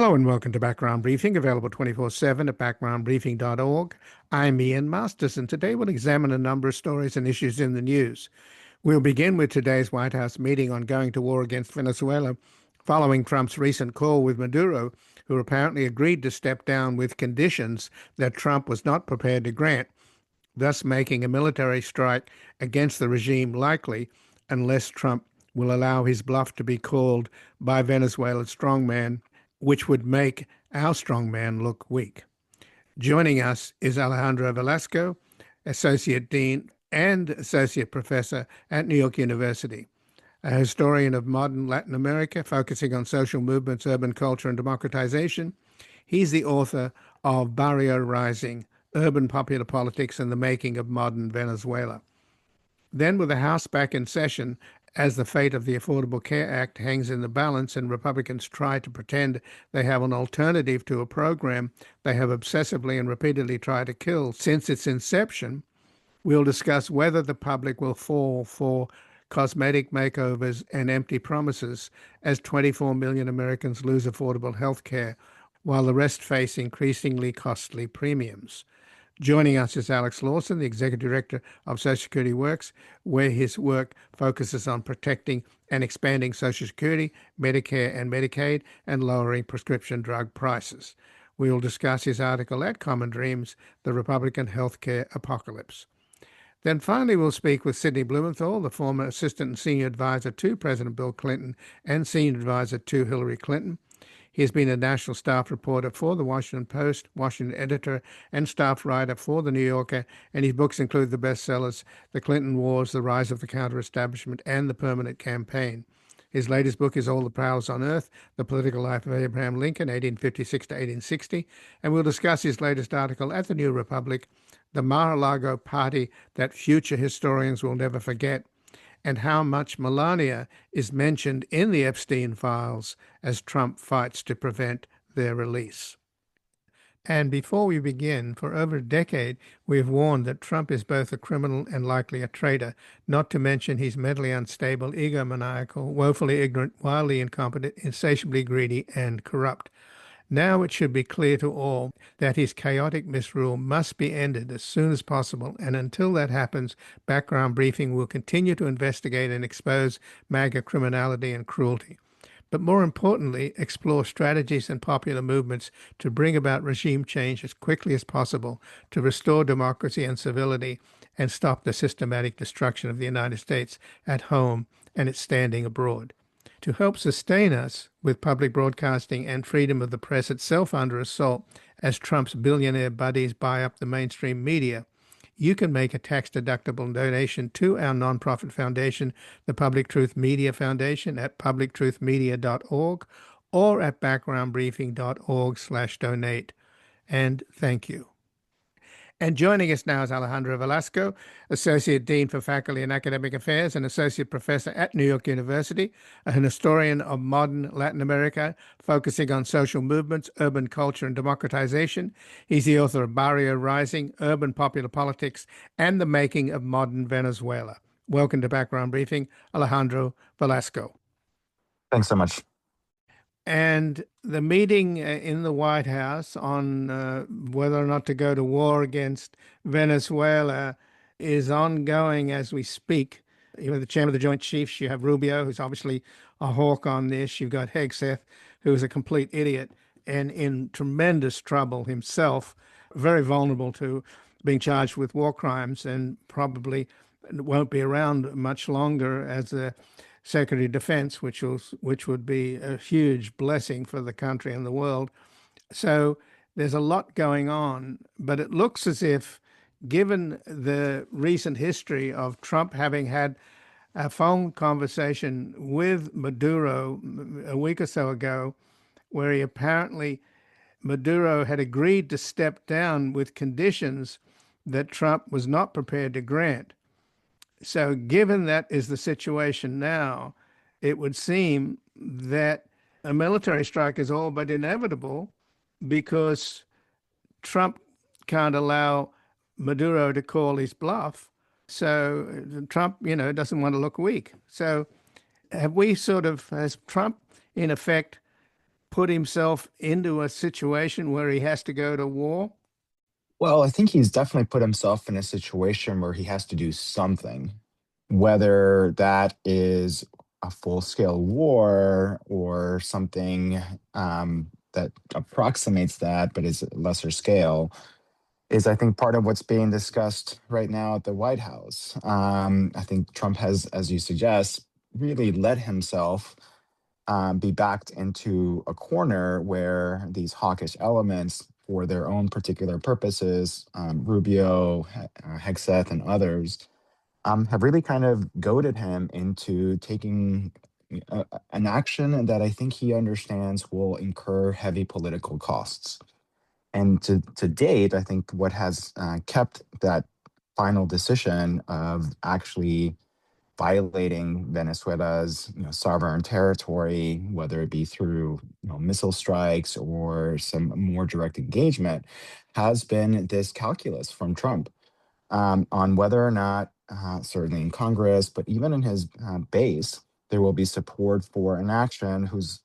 Hello and welcome to Background Briefing, available 24/7 at backgroundbriefing.org. I'm Ian Masters, and today we'll examine a number of stories and issues in the news. We'll begin with today's White House meeting on going to war against Venezuela, following Trump's recent call with Maduro, who apparently agreed to step down with conditions that Trump was not prepared to grant, thus making a military strike against the regime likely unless Trump will allow his bluff to be called by Venezuela's strongman, which would make our strongman look weak. Joining us is Alejandro Velasco, Associate Dean and Associate Professor at New York University, a historian of modern Latin America, focusing on social movements, urban culture, and democratization. He's the author of Barrio Rising, Urban Popular Politics and the Making of Modern Venezuela. Then, with the House back in session, as the fate of the Affordable Care Act hangs in the balance and Republicans try to pretend they have an alternative to a program they have obsessively and repeatedly tried to kill since its inception, we'll discuss whether the public will fall for cosmetic makeovers and empty promises as 24 million Americans lose affordable health care while the rest face increasingly costly premiums. Joining us is Alex Lawson, the Executive Director of Social Security Works, where his work focuses on protecting and expanding Social Security, Medicare and Medicaid, and lowering prescription drug prices. We will discuss his article at Common Dreams, The Republican Healthcare Apocalypse. Then finally, we'll speak with Sidney Blumenthal, the former Assistant and Senior Advisor to President Bill Clinton and Senior Advisor to Hillary Clinton. He has been a national staff reporter for the Washington Post, Washington editor, and staff writer for the New Yorker, and his books include the bestsellers The Clinton Wars, The Rise of the Counter-Establishment, and The Permanent Campaign. His latest book is All the Powers on Earth, The Political Life of Abraham Lincoln, 1856 to 1860, and we'll discuss his latest article at the New Republic, The Mar-a-Lago Party That Future Historians Will Never Forget, and how much Melania is mentioned in the Epstein files as Trump fights to prevent their release. And before we begin, for over a decade, we have warned that Trump is both a criminal and likely a traitor, not to mention he's mentally unstable, egomaniacal, woefully ignorant, wildly incompetent, insatiably greedy, and corrupt. Now it should be clear to all that his chaotic misrule must be ended as soon as possible, and until that happens, Background Briefing will continue to investigate and expose MAGA criminality and cruelty. But more importantly, explore strategies and popular movements to bring about regime change as quickly as possible to restore democracy and civility and stop the systematic destruction of the United States at home and its standing abroad. To help sustain us with public broadcasting and freedom of the press itself under assault as Trump's billionaire buddies buy up the mainstream media, you can make a tax-deductible donation to our nonprofit foundation, the Public Truth Media Foundation, at publictruthmedia.org or at backgroundbriefing.org/donate. And thank you. And joining us now is Alejandro Velasco, Associate Dean for Faculty and Academic Affairs and Associate Professor at New York University, an historian of modern Latin America, focusing on social movements, urban culture, and democratization. He's the author of Barrio Rising, Urban Popular Politics, and the Making of Modern Venezuela. Welcome to Background Briefing, Alejandro Velasco. Thanks so much. And the meeting in the White House on whether or not to go to war against Venezuela is ongoing as we speak. You have the chairman of the Joint Chiefs, you have Rubio, who's obviously a hawk on this. You've got Hegseth, who is a complete idiot and in tremendous trouble himself, very vulnerable to being charged with war crimes and probably won't be around much longer as a Secretary of Defense, which would be a huge blessing for the country and the world. So there's a lot going on, but it looks as if, given the recent history of Trump having had a phone conversation with Maduro a week or so ago, where he apparently, Maduro had agreed to step down with conditions that Trump was not prepared to grant. So given that is the situation now, it would seem that a military strike is all but inevitable because Trump can't allow Maduro to call his bluff. So Trump, doesn't want to look weak. So has Trump, in effect, put himself into a situation where he has to go to war? Well, I think he's definitely put himself in a situation where he has to do something, whether that is a full-scale war or something that approximates that but is lesser scale. Is I think part of what's being discussed right now at the White House. I think Trump has, as you suggest, really let himself be backed into a corner where these hawkish elements, for their own particular purposes, Rubio, Hegseth, and others, have really kind of goaded him into taking an action that I think he understands will incur heavy political costs. And to date, I think what has kept that final decision of actually violating Venezuela's sovereign territory, whether it be through missile strikes or some more direct engagement, has been this calculus from Trump on whether or not, certainly in Congress, but even in his base, there will be support for an action whose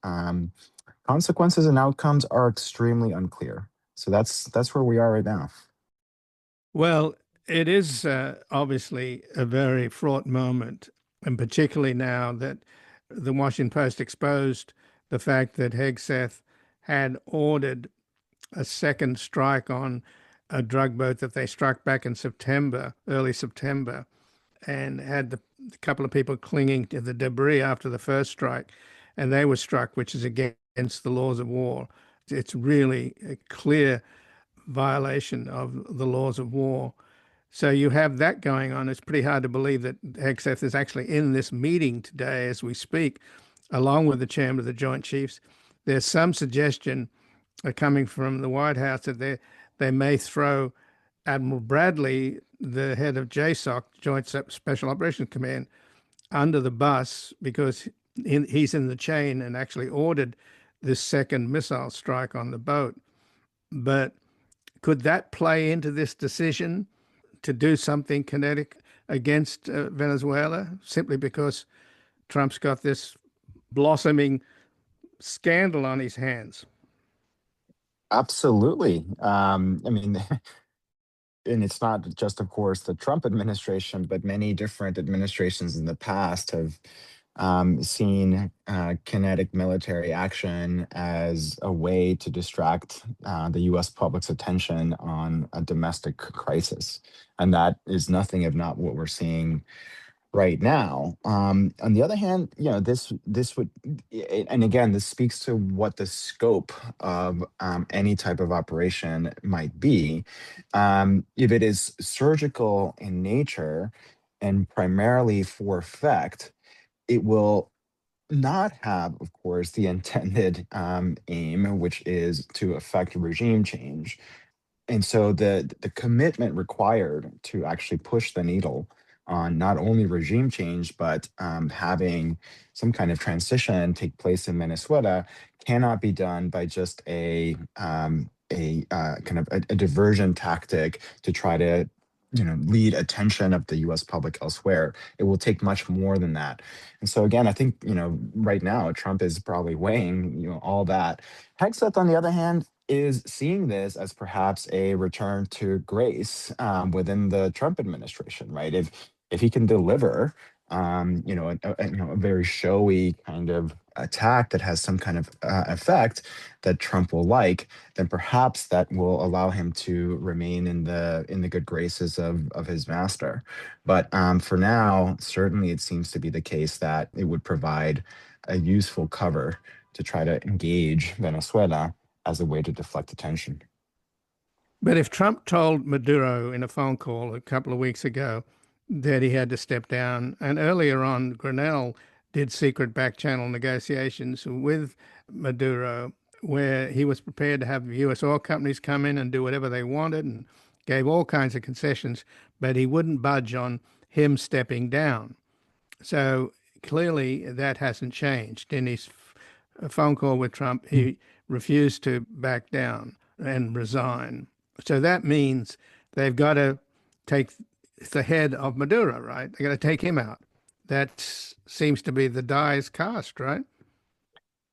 consequences and outcomes are extremely unclear. So that's where we are right now. Well, it is obviously a very fraught moment, and particularly now that the Washington Post exposed the fact that Hegseth had ordered a second strike on a drug boat that they struck back in September, early September, and had a couple of people clinging to the debris after the first strike, and they were struck, which is against the laws of war. It's really a clear violation of the laws of war. So you have that going on. It's pretty hard to believe that Hegseth is actually in this meeting today as we speak, along with the chairman of the Joint Chiefs. There's some suggestion coming from the White House that they may throw Admiral Bradley, the head of JSOC, Joint Special Operations Command, under the bus because he's in the chain and actually ordered this second missile strike on the boat. But could that play into this decision to do something kinetic against Venezuela simply because Trump's got this blossoming scandal on his hands? Absolutely. I mean, and it's not just, of course, the Trump administration, but many different administrations in the past have seen kinetic military action as a way to distract the U.S. public's attention on a domestic crisis. And that is nothing if not what we're seeing right now. On the other hand, this would, and again, this speaks to what the scope of any type of operation might be. If it is surgical in nature and primarily for effect, it will not have, of course, the intended aim, which is to affect regime change. And so the commitment required to actually push the needle on not only regime change, but having some kind of transition take place in Venezuela cannot be done by just a kind of a diversion tactic to try to lead attention of the U.S. public elsewhere. It will take much more than that. And so again, I think right now Trump is probably weighing all that. Hegseth, on the other hand, is seeing this as perhaps a return to grace within the Trump administration, right? If he can deliver, a very showy kind of attack that has some kind of effect that Trump will like, then perhaps that will allow him to remain in the good graces of his master. But for now, certainly it seems to be the case that it would provide a useful cover to try to engage Venezuela as a way to deflect attention. But if Trump told Maduro in a phone call a couple of weeks ago that he had to step down, and earlier on, Grenell did secret back channel negotiations with Maduro, where he was prepared to have U.S. oil companies come in and do whatever they wanted and gave all kinds of concessions, but he wouldn't budge on him stepping down. So clearly that hasn't changed. In his phone call with Trump, he refused to back down and resign. So that means they've got to take the head of Maduro, right? They got to take him out. That seems to be the die is cast, right?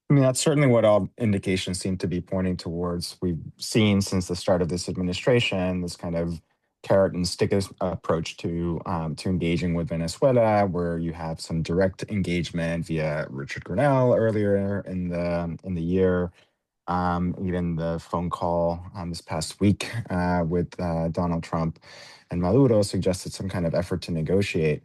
I mean, that's certainly what all indications seem to be pointing towards. We've seen since the start of this administration this kind of carrot and stick approach to engaging with Venezuela, where you have some direct engagement via Richard Grenell earlier in the year. Even the phone call this past week with Donald Trump and Maduro suggested some kind of effort to negotiate.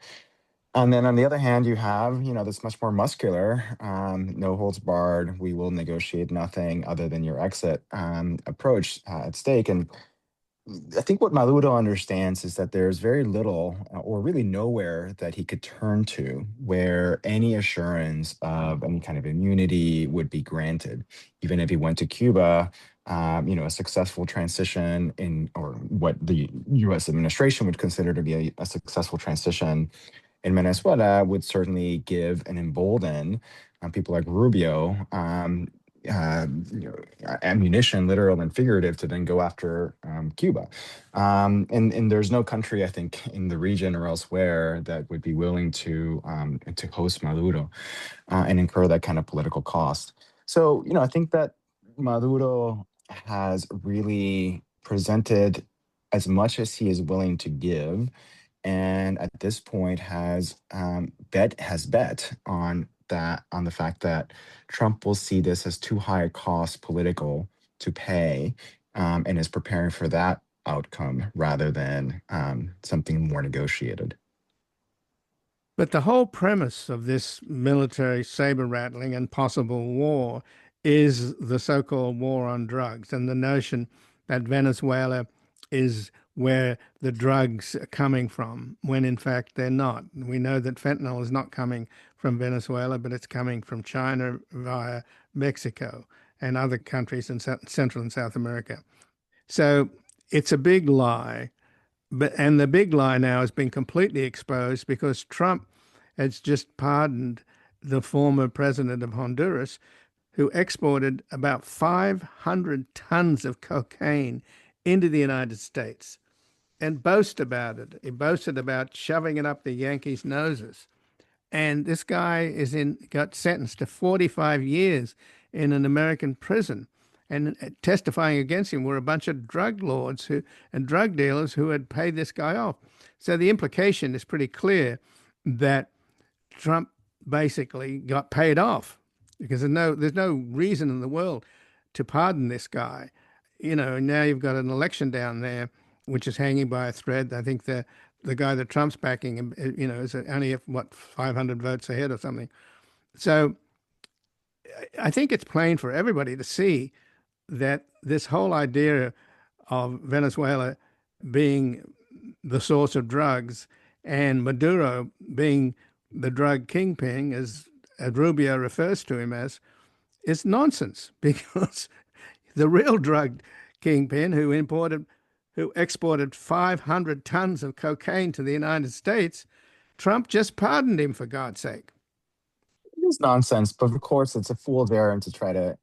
And then on the other hand, you have, this much more muscular, no holds barred, we will negotiate nothing other than your exit approach at stake. And I think what Maduro understands is that there's very little or really nowhere that he could turn to where any assurance of any kind of immunity would be granted. Even if he went to Cuba, a successful transition or what the US administration would consider to be a successful transition in Venezuela would certainly give and embolden people like Rubio ammunition, literal and figurative, to then go after Cuba. And there's no country, I think, in the region or elsewhere that would be willing to host Maduro and incur that kind of political cost. So, I think that Maduro has really presented as much as he is willing to give, and at this point has bet on the fact that Trump will see this as too high a cost political to pay, and is preparing for that outcome rather than something more negotiated. But the whole premise of this military saber rattling and possible war is the so-called war on drugs and the notion that Venezuela is where the drugs are coming from, when in fact they're not. We know that fentanyl is not coming from Venezuela, but it's coming from China via Mexico and other countries in Central and South America. So it's a big lie. And the big lie now has been completely exposed because Trump has just pardoned the former president of Honduras, who exported about 500 tons of cocaine into the United States and boast about it. He boasted about shoving it up the Yankees' noses. And this guy got sentenced to 45 years in an American prison. And testifying against him were a bunch of drug lords and drug dealers who had paid this guy off. So the implication is pretty clear that Trump basically got paid off because there's no reason in the world to pardon this guy. Now you've got an election down there which is hanging by a thread. I think the guy that Trump's backing, is only 500 votes ahead or something. So I think it's plain for everybody to see that this whole idea of Venezuela being the source of drugs and Maduro being the drug kingpin, as Rubio refers to him as, is nonsense because the real drug kingpin who exported 500 tons of cocaine to the United States, Trump just pardoned him, for God's sake. It is nonsense, but of course, it's a fool's errand to try to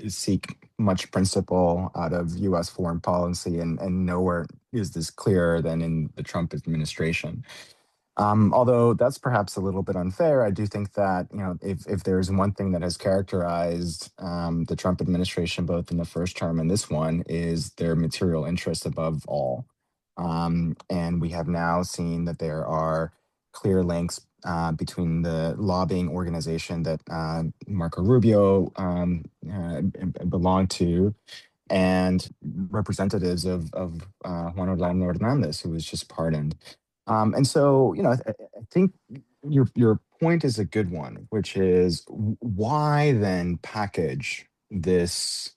seek much principle out of U.S. foreign policy, and nowhere is this clearer than in the Trump administration. Although that's perhaps a little bit unfair, I do think that if there's one thing that has characterized the Trump administration, both in the first term and this one, is their material interest above all. And we have now seen that there are clear links between the lobbying organization that Marco Rubio belonged to and representatives of Juan Orlando Hernandez, who was just pardoned. And so, I think your point is a good one, which is why then package this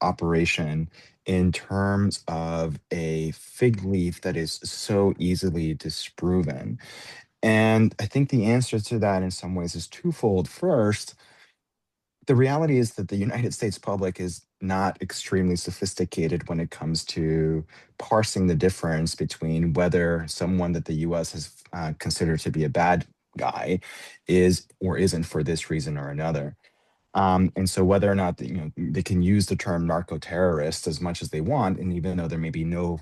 operation in terms of a fig leaf that is so easily disproven? And I think the answer to that in some ways is twofold. First, the reality is that the United States public is not extremely sophisticated when it comes to parsing the difference between whether someone that the US has considered to be a bad guy is or isn't for this reason or another. And so whether or not they can use the term narco-terrorist as much as they want, and even though there may be no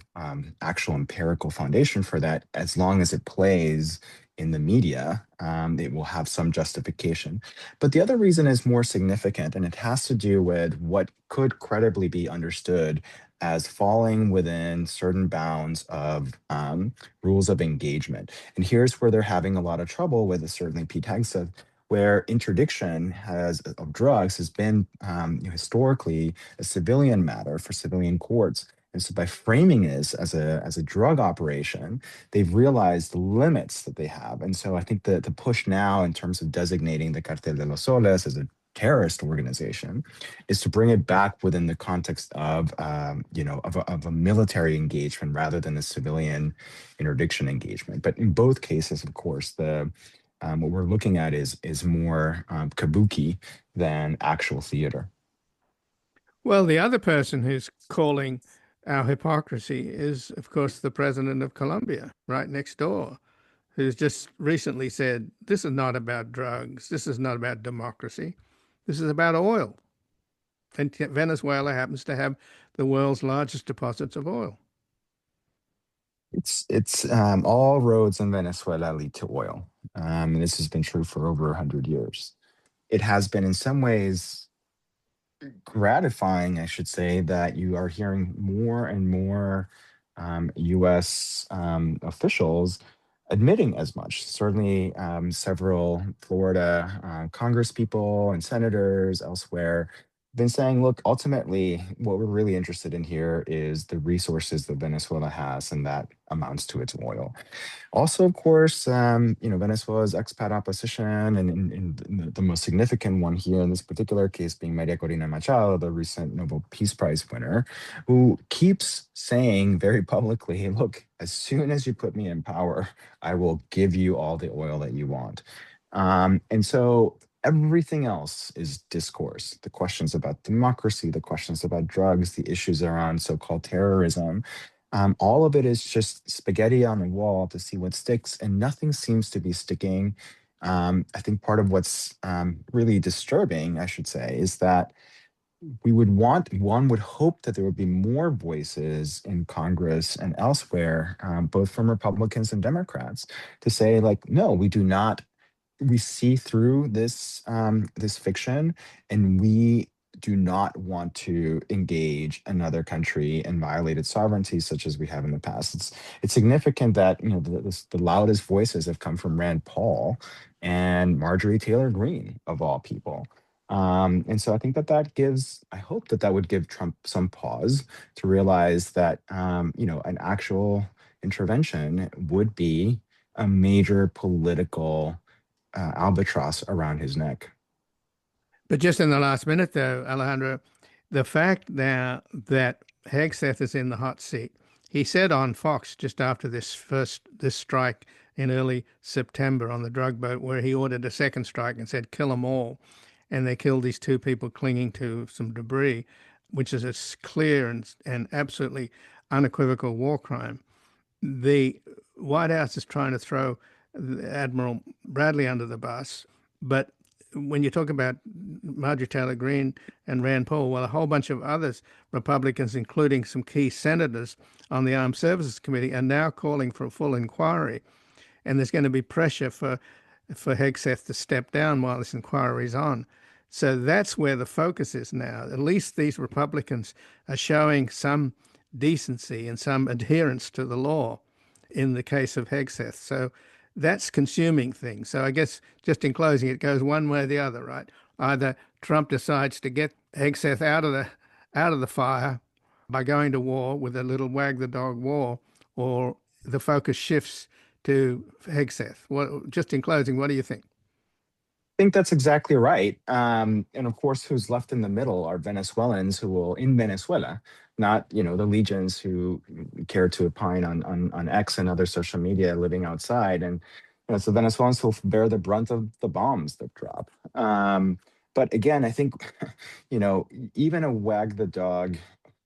actual empirical foundation for that, as long as it plays in the media, it will have some justification. But the other reason is more significant, and it has to do with what could credibly be understood as falling within certain bounds of rules of engagement. And here's where they're having a lot of trouble with, certainly Pete Hegseth, where interdiction of drugs has been historically a civilian matter for civilian courts. And so by framing this as a drug operation, they've realized the limits that they have. And so I think the push now in terms of designating the Cartel de los Soles as a terrorist organization is to bring it back within the context of of a military engagement rather than a civilian interdiction engagement. But in both cases, of course, the what we're looking at is more kabuki than actual theater. Well, the other person who's calling our hypocrisy is, of course, the president of Colombia, right next door, who's just recently said, this is not about drugs. This is not about democracy. This is about oil. And Venezuela happens to have the world's largest deposits of oil. It's all roads in Venezuela lead to oil, and this has been true for over 100 years. It has been in some ways gratifying, I should say, that you are hearing more and more U.S. Officials admitting as much. Certainly, several Florida Congress people and senators elsewhere have been saying, look, ultimately, what we're really interested in here is the resources that Venezuela has, and that amounts to its oil. Also, of course, Venezuela's expat opposition, and the most significant one here in this particular case being Maria Corina Machado, the recent Nobel Peace Prize winner, who keeps saying very publicly, "Hey, look, as soon as you put me in power, I will give you all the oil that you want." And so everything else is discourse. The questions about democracy, the questions about drugs, the issues around so-called terrorism, all of it is just spaghetti on the wall to see what sticks, and nothing seems to be sticking. I think part of what's really disturbing, I should say, is that one would hope that there would be more voices in Congress and elsewhere, both from Republicans and Democrats, to say, like, no, we do not. We see through this fiction, and we do not want to engage another country in violated sovereignty such as we have in the past. It's significant that the loudest voices have come from Rand Paul and Marjorie Taylor Greene, of all people. And so I think that gives, I hope that would give Trump some pause to realize that an actual intervention would be a major political albatross around his neck. But just in the last minute, though, Alejandro, the fact now that Hegseth is in the hot seat, he said on Fox just after this strike in early September on the drug boat, where he ordered a second strike and said, kill them all. And they killed these two people clinging to some debris, which is a clear and absolutely unequivocal war crime. The White House is trying to throw Admiral Bradley under the bus, but when you talk about Marjorie Taylor Greene and Rand Paul, well, a whole bunch of others, Republicans, including some key senators on the Armed Services Committee, are now calling for a full inquiry. And there's going to be pressure for Hegseth to step down while this inquiry is on. So that's where the focus is now. At least these Republicans are showing some decency and some adherence to the law in the case of Hegseth. So that's consuming things. So I guess just in closing, it goes one way or the other, right? Either Trump decides to get Hegseth out of the fire by going to war with a little wag the dog war, or the focus shifts to Hegseth. Just in closing, what do you think? Think that's exactly right. And of course, who's left in the middle are Venezuelans who will, in Venezuela, not the legions who care to opine on X and other social media living outside. And so Venezuelans who bear the brunt of the bombs that drop. But again, I think, even a wag the dog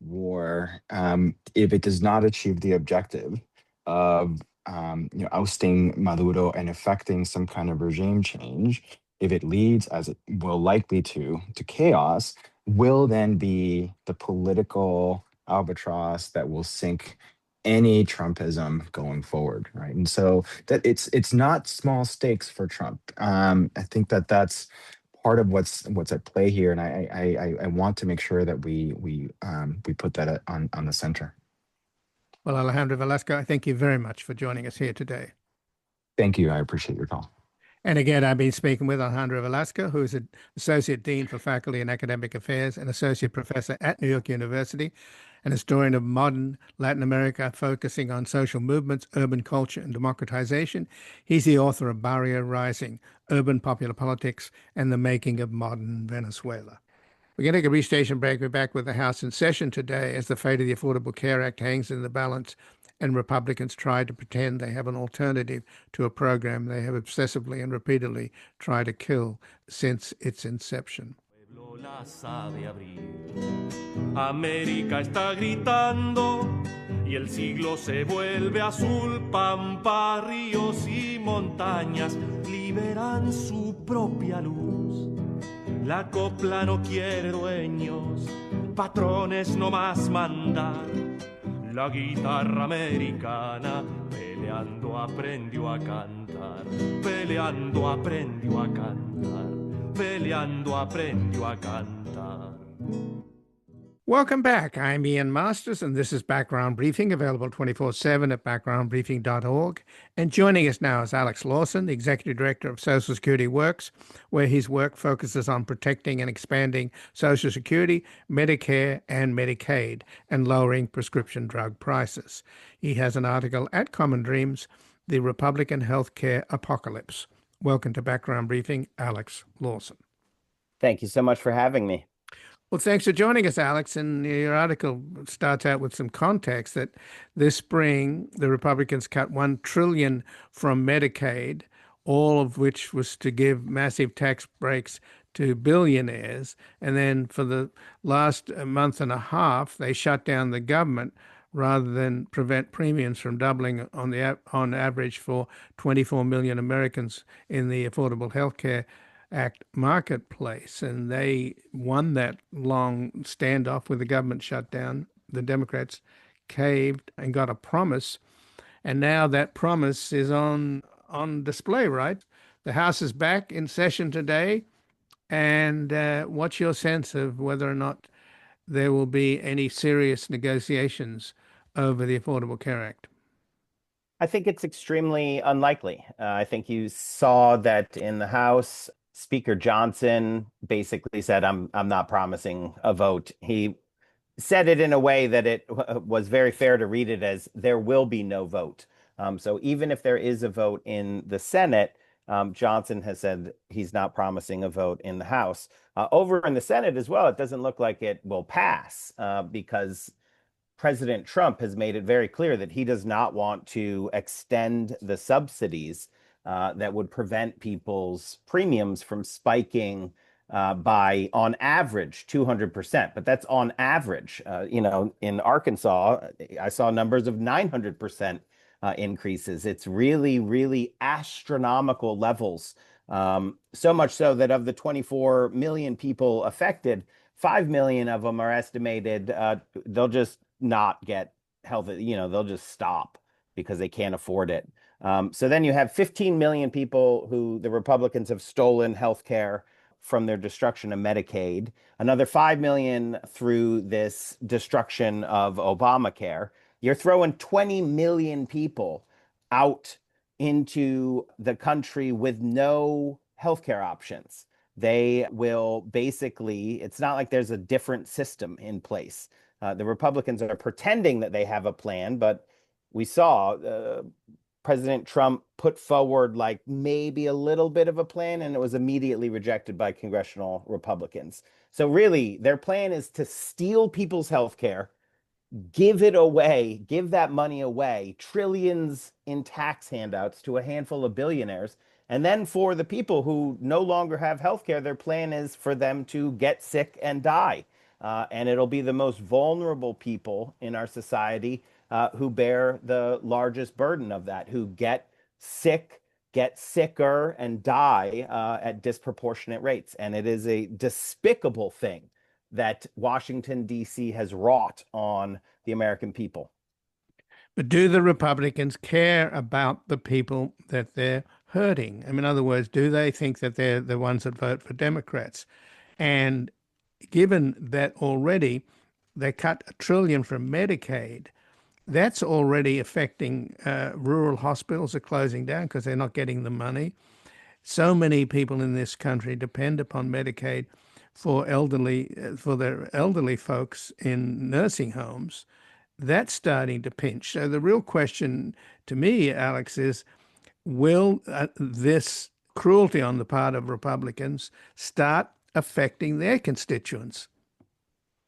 war, if it does not achieve the objective of ousting Maduro and effecting some kind of regime change, if it leads, as it will likely to chaos, will then be the political albatross that will sink any Trumpism going forward, right? And so that it's not small stakes for Trump. I think that that's part of what's at play here, and I want to make sure that we put that on the center. Well, Alejandro Velasco, I thank you very much for joining us here today. Thank you. I appreciate your call. And again, I've been speaking with Alejandro Velasco, who is an Associate Dean for Faculty and Academic Affairs and Associate Professor at New York University, an historian of modern Latin America, focusing on social movements, urban culture, and democratization. He's the author of Barrio Rising, Urban Popular Politics, and the Making of Modern Venezuela. We're going to take a brief station break. We're back with the House in session today as the fate of the Affordable Care Act hangs in the balance and Republicans try to pretend they have an alternative to a program they have obsessively and repeatedly tried to kill since its inception. América está gritando y el siglo se vuelve azul, pampa, ríos y montañas liberan su propia luz. La copla no quiere dueños, patrones no más mandar. La guitarra americana peleando aprendió a cantar, peleando aprendió a cantar, peleando aprendió a cantar. Welcome back. I'm Ian Masters, and this is Background Briefing, available 24/7 at backgroundbriefing.org. And joining us now is Alex Lawson, the Executive Director of Social Security Works, where his work focuses on protecting and expanding Social Security, Medicare, and Medicaid, and lowering prescription drug prices. He has an article at Common Dreams, The Republican Healthcare Apocalypse. Welcome to Background Briefing, Alex Lawson. Thank you so much for having me. Well, thanks for joining us, Alex. And your article starts out with some context that this spring, the Republicans cut $1 trillion from Medicaid, all of which was to give massive tax breaks to billionaires. And then for the last month and a half, they shut down the government rather than prevent premiums from doubling on average for 24 million Americans in the Affordable Health Care Act marketplace. And they won that long standoff with the government shutdown. The Democrats caved and got a promise. And now that promise is on display, right? The House is back in session today. And what's your sense of whether or not there will be any serious negotiations over the Affordable Care Act? I think it's extremely unlikely. I think you saw that in the House. Speaker Johnson basically said, I'm not promising a vote. He said it in a way that it was very fair to read it as there will be no vote. So even if there is a vote in the Senate, Johnson has said he's not promising a vote in the House. Over in the Senate as well, it doesn't look like it will pass because President Trump has made it very clear that he does not want to extend the subsidies that would prevent people's premiums from spiking by, on average, 200%. But that's on average. In Arkansas, I saw numbers of 900% increases. It's really, really astronomical levels. So much so that of the 24 million people affected, 5 million of them are estimated they'll just not get health. They'll just stop because they can't afford it. So then you have 15 million people who the Republicans have stolen health care from their destruction of Medicaid, another 5 million through this destruction of Obamacare. You're throwing 20 million people out into the country with no healthcare options. They will basically, it's not like there's a different system in place. The Republicans are pretending that they have a plan, but we saw President Trump put forward like maybe a little bit of a plan, and it was immediately rejected by congressional Republicans. So really, their plan is to steal people's health care, give it away, give that money away, trillions in tax handouts to a handful of billionaires. And then for the people who no longer have health care, their plan is for them to get sick and die. And it'll be the most vulnerable people in our society who bear the largest burden of that, who get sick, get sicker, and die at disproportionate rates. And it is a despicable thing that Washington, D.C. has wrought on the American people. But do the Republicans care about the people that they're hurting? I mean, in other words, do they think that they're the ones that vote for Democrats? And given that already they cut $1 trillion from Medicaid, that's already affecting rural hospitals are closing down because they're not getting the money. So many people in this country depend upon Medicaid for their elderly folks in nursing homes. That's starting to pinch. So the real question to me, Alex, is will this cruelty on the part of Republicans start affecting their constituents?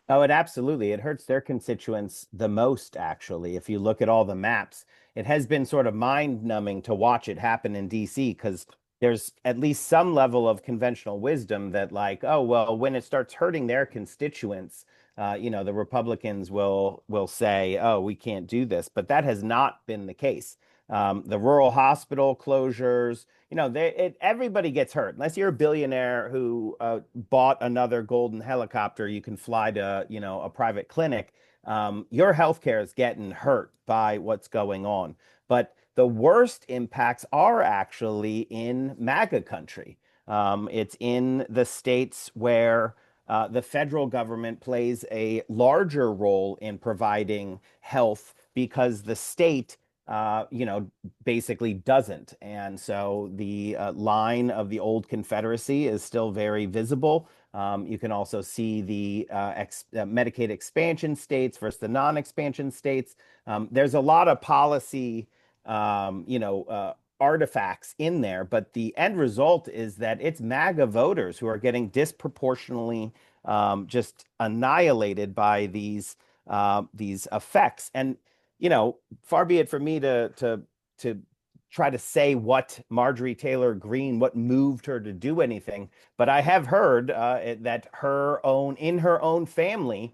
Oh, it hurts their constituents the most, actually. If you look at all the maps, it has been sort of mind-numbing to watch it happen in DC because there's at least some level of conventional wisdom that, like, oh, well, when it starts hurting their constituents, the Republicans will say, oh, we can't do this. But that has not been the case. The rural hospital closures, everybody gets hurt unless you're a billionaire who bought another golden helicopter. You can fly to a private clinic. Your healthcare is getting hurt by what's going on. But the worst impacts are actually in MAGA country. It's in the states where the federal government plays a larger role in providing health because the state basically doesn't. And so the line of the old Confederacy is still very visible. You can also see the Medicaid expansion states versus the non-expansion states. There's a lot of policy, artifacts in there, but the end result is that it's MAGA voters who are getting disproportionately just annihilated by these effects. And far be it for me to try to say what Marjorie Taylor Greene, what moved her to do anything, but I have heard that in her own family,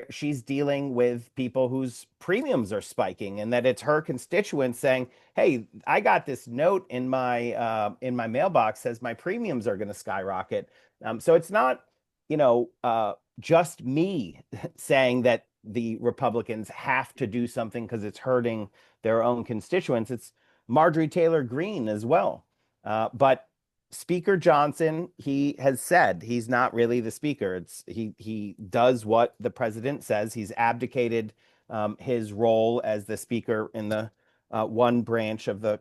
she's dealing with people whose premiums are spiking, and that it's her constituents saying, "Hey, I got this note in my mailbox says my premiums are going to skyrocket." So it's not, just me saying that the Republicans have to do something because it's hurting their own constituents. It's Marjorie Taylor Greene as well. But Speaker Johnson, he has said he's not really the speaker. He does what the president says. He's abdicated his role as the speaker in the one branch of the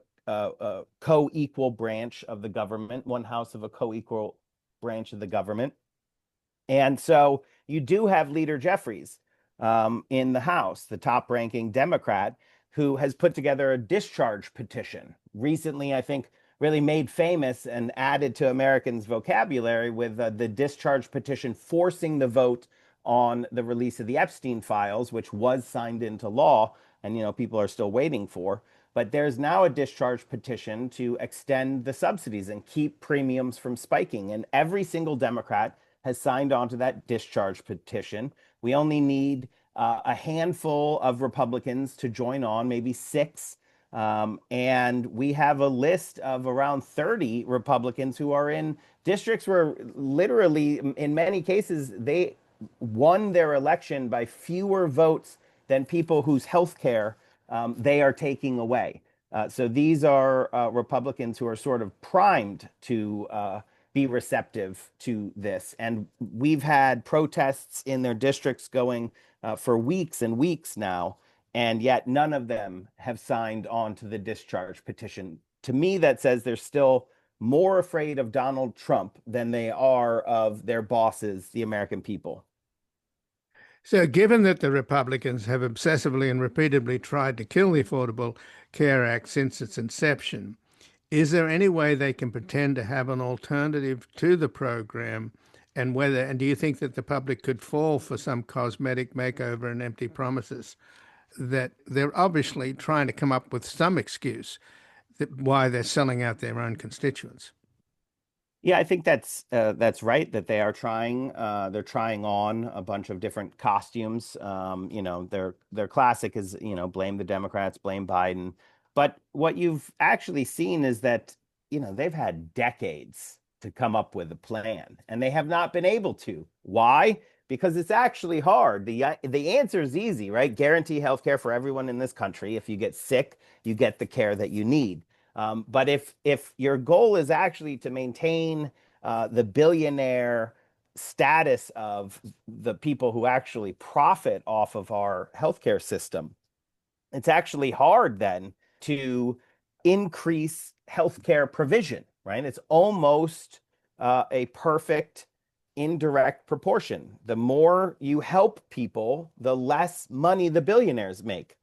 co-equal branch of the government, one house of a co-equal branch of the government. And so you do have Leader Jeffries in the House, the top ranking Democrat, who has put together a discharge petition. Recently, I think, really made famous and added to Americans' vocabulary with the discharge petition forcing the vote on the release of the Epstein files, which was signed into law and people are still waiting for. But there's now a discharge petition to extend the subsidies and keep premiums from spiking. And every single Democrat has signed on to that discharge petition. We only need a handful of Republicans to join on, maybe 6. And we have a list of around 30 Republicans who are in districts where literally, in many cases, they won their election by fewer votes than people whose health care they are taking away. So these are Republicans who are sort of primed to be receptive to this. And we've had protests in their districts going for weeks and weeks now, and yet none of them have signed on to the discharge petition. To me, that says they're still more afraid of Donald Trump than they are of their bosses, the American people. So, given that the Republicans have obsessively and repeatedly tried to kill the Affordable Care Act since its inception, is there any way they can pretend to have an alternative to the program? And do you think that the public could fall for some cosmetic makeover and empty promises? That they're obviously trying to come up with some excuse why they're selling out their own constituents. Yeah, I think that's right, that they are trying. They're trying on a bunch of different costumes. Their classic is blame the Democrats, blame Biden. But what you've actually seen is that they've had decades to come up with a plan, and they have not been able to. Why? because it's actually hard. The answer is easy, right? Guarantee healthcare for everyone in this country. If you get sick, you get the care that you need. But if your goal is actually to maintain the billionaire status of the people who actually profit off of our healthcare system, it's actually hard then to increase healthcare provision, right? It's almost a perfect indirect proportion. The more you help people, the less money the billionaires make.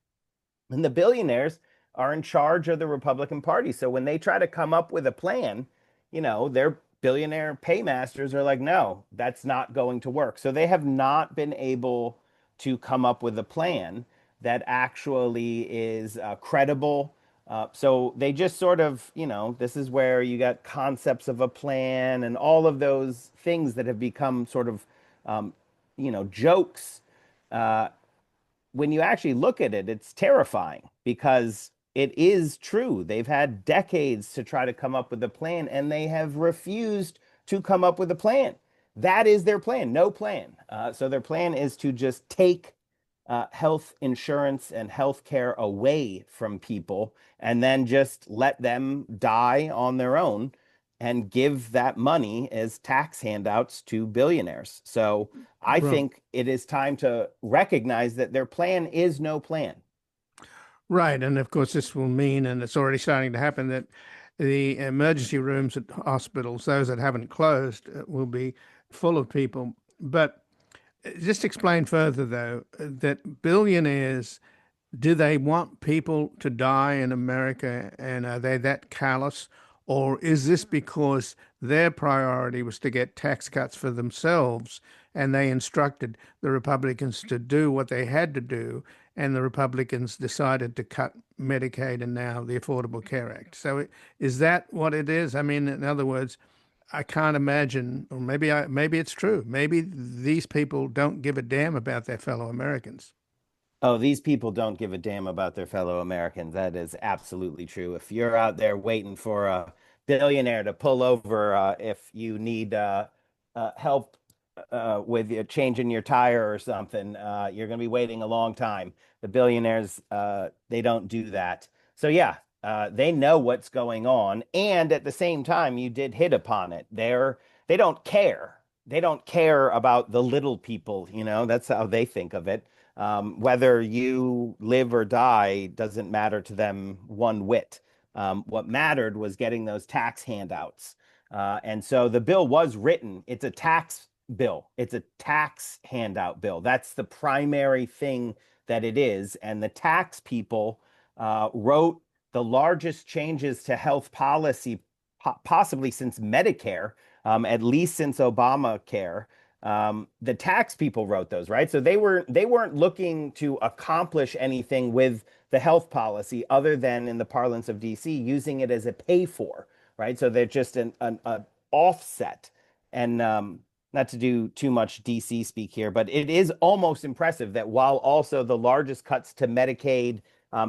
And the billionaires are in charge of the Republican Party. So when they try to come up with a plan, their billionaire paymasters are like, no, that's not going to work. So they have not been able to come up with a plan that actually is credible. So they just sort of, this is where you got concepts of a plan and all of those things that have become sort of, jokes. When you actually look at it, it's terrifying because it is true. They've had decades to try to come up with a plan, and they have refused to come up with a plan. That is their plan, no plan. So their plan is to just take health insurance and health care away from people and then just let them die on their own and give that money as tax handouts to billionaires. So I think it is time to recognize that their plan is no plan. Right. And of course, this will mean, and it's already starting to happen, that the emergency rooms at hospitals, those that haven't closed, will be full of people. But just explain further, though, that billionaires, do they want people to die in America, and are they that callous? Or is this because their priority was to get tax cuts for themselves and they instructed the Republicans to do what they had to do, and the Republicans decided to cut Medicaid and now the Affordable Care Act? So is that what it is? I mean, in other words, I can't imagine, or maybe it's true. Maybe these people don't give a damn about their fellow Americans. Oh, these people don't give a damn about their fellow Americans. That is absolutely true. If you're out there waiting for a billionaire to pull over, if you need help with changing your tire or something, you're going to be waiting a long time. The billionaires, they don't do that. So yeah, they know what's going on, and at the same time, you did hit upon it. They don't care. They don't care about the little people. That's how they think of it. Whether you live or die doesn't matter to them one whit. What mattered was getting those tax handouts. And so the bill was written. It's a tax bill. It's a tax handout bill. That's the primary thing that it is. And the tax people wrote the largest changes to health policy, possibly since Medicare, at least since Obamacare. The tax people wrote those, right? So they weren't looking to accomplish anything with the health policy other than, in the parlance of DC, using it as a pay for, right? So they're just an offset. And not to do too much DC speak here, but it is almost impressive that while also the largest cuts to Medicaid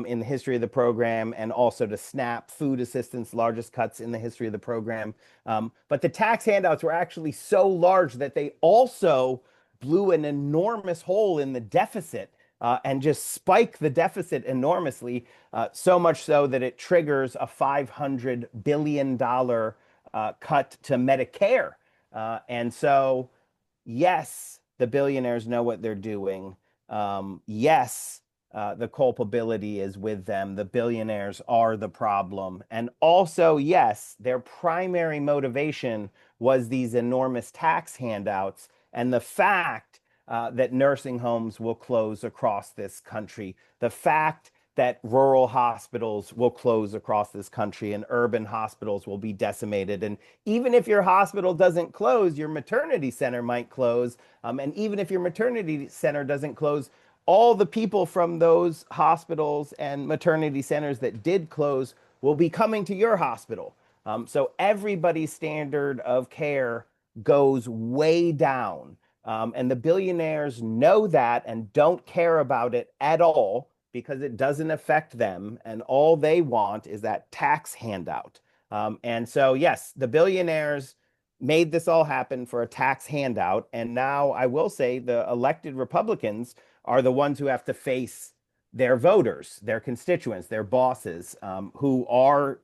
in the history of the program, and also to SNAP food assistance, largest cuts in the history of the program. But the tax handouts were actually so large that they also blew an enormous hole in the deficit and just spiked the deficit enormously, so much so that it triggers a $500 billion cut to Medicare. And so, yes, the billionaires know what they're doing. Yes, the culpability is with them. The billionaires are the problem. And also, yes, their primary motivation was these enormous tax handouts and the fact that nursing homes will close across this country, the fact that rural hospitals will close across this country and urban hospitals will be decimated. And even if your hospital doesn't close, your maternity center might close. And even if your maternity center doesn't close, all the people from those hospitals and maternity centers that did close will be coming to your hospital. So everybody's standard of care goes way down. And the billionaires know that and don't care about it at all because it doesn't affect them. And all they want is that tax handout. And so, yes, the billionaires made this all happen for a tax handout. And now I will say the elected Republicans are the ones who have to face their voters, their constituents, their bosses, who are,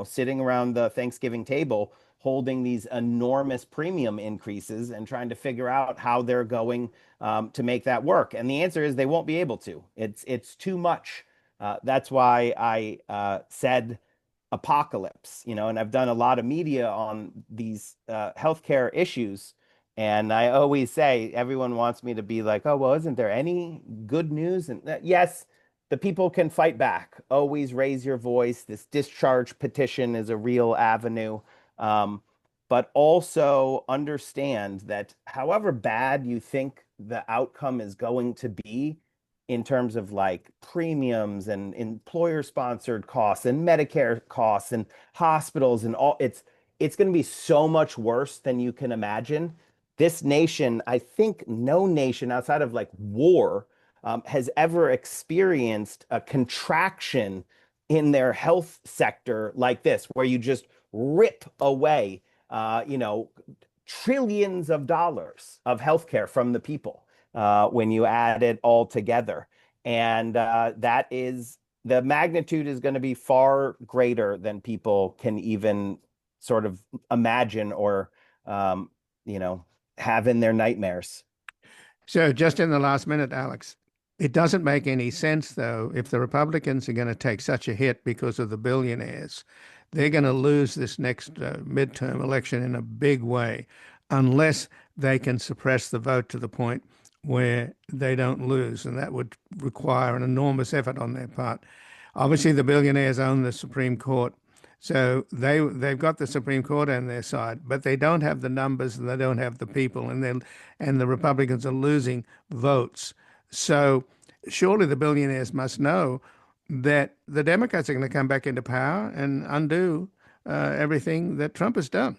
sitting around the Thanksgiving table holding these enormous premium increases and trying to figure out how they're going to make that work. And the answer is they won't be able to. It's too much. That's why I said apocalypse, and I've done a lot of media on these healthcare issues. And I always say, everyone wants me to be like, oh, well, isn't there any good news? And yes, the people can fight back. Always raise your voice. This discharge petition is a real avenue. But also understand that however bad you think the outcome is going to be in terms of like premiums and employer sponsored costs and Medicare costs and hospitals and all, it's going to be so much worse than you can imagine. This nation, I think no nation outside of like war has ever experienced a contraction in their health sector like this, where you just rip away, trillions of dollars of healthcare from the people when you add it all together. And that is, the magnitude is going to be far greater than people can even sort of imagine or, have in their nightmares. So just in the last minute, Alex, it doesn't make any sense, though, if the Republicans are going to take such a hit because of the billionaires. They're going to lose this next midterm election in a big way unless they can suppress the vote to the point where they don't lose. And that would require an enormous effort on their part. Obviously, the billionaires own the Supreme Court. So they've got the Supreme Court on their side, but they don't have the numbers and they don't have the people, and the Republicans are losing votes. So surely the billionaires must know that the Democrats are going to come back into power and undo everything that Trump has done.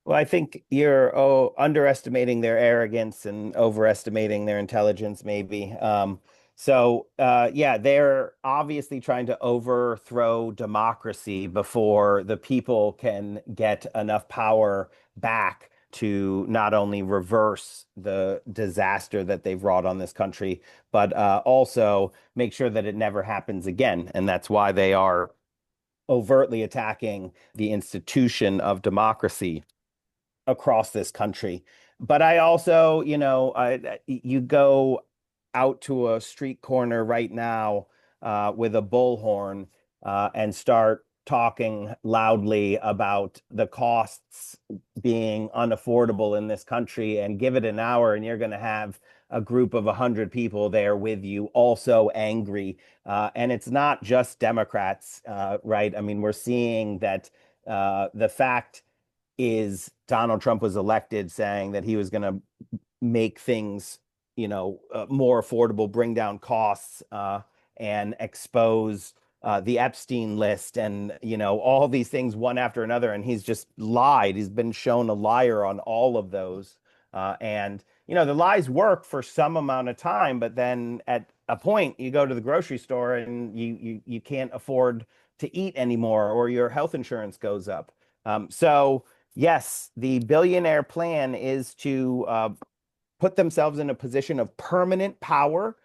Well, I think you're underestimating their arrogance and overestimating their intelligence, maybe. They're obviously trying to overthrow democracy before the people can get enough power back to not only reverse the disaster that they've wrought on this country, but also make sure that it never happens again. And that's why they are overtly attacking the institution of democracy across this country. But I also, you go out to a street corner right now with a bullhorn and start talking loudly about the costs being unaffordable in this country, and give it an hour and you're going to have a group of 100 people there with you, also angry. And it's not just Democrats, right? I mean, we're seeing that the fact is Donald Trump was elected saying that he was going to make things, more affordable, bring down costs, and expose the Epstein list and, all these things one after another. And he's just lied. He's been shown a liar on all of those. And the lies work for some amount of time, but then at a point you go to the grocery store and you can't afford to eat anymore, or your health insurance goes up. So yes, the billionaire plan is to put themselves in a position of permanent power,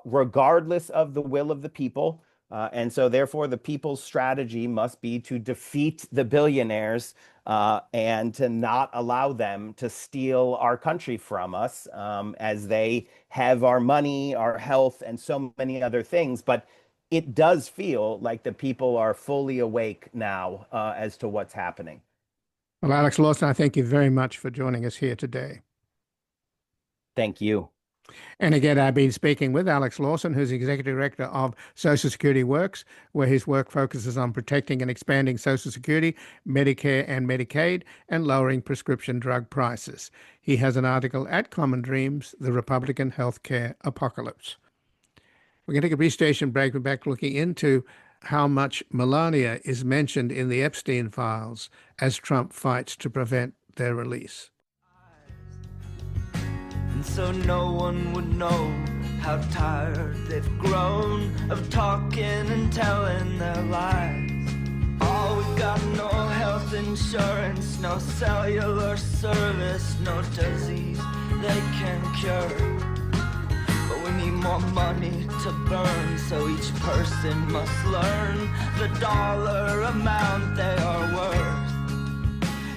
regardless of the will of the people. And so therefore the people's strategy must be to defeat the billionaires and to not allow them to steal our country from us, as they have our money, our health, and so many other things. But it does feel like the people are fully awake now as to what's happening. Well, Alex Lawson, I thank you very much for joining us here today. Thank you. And again, I've been speaking with Alex Lawson, who's Executive Director of Social Security Works, where his work focuses on protecting and expanding Social Security, Medicare and Medicaid, and lowering prescription drug prices. He has an article at Common Dreams, The Republican Healthcare Apocalypse. We're going to take a brief station break. We're back looking into how much Melania is mentioned in the Epstein files as Trump fights to prevent their release. And so no one would know how tired they've grown of talking and telling their lies. All we've got, no health insurance, no cellular service, no disease they can cure. But we need more money to burn, so each person must learn the dollar amount they are worth.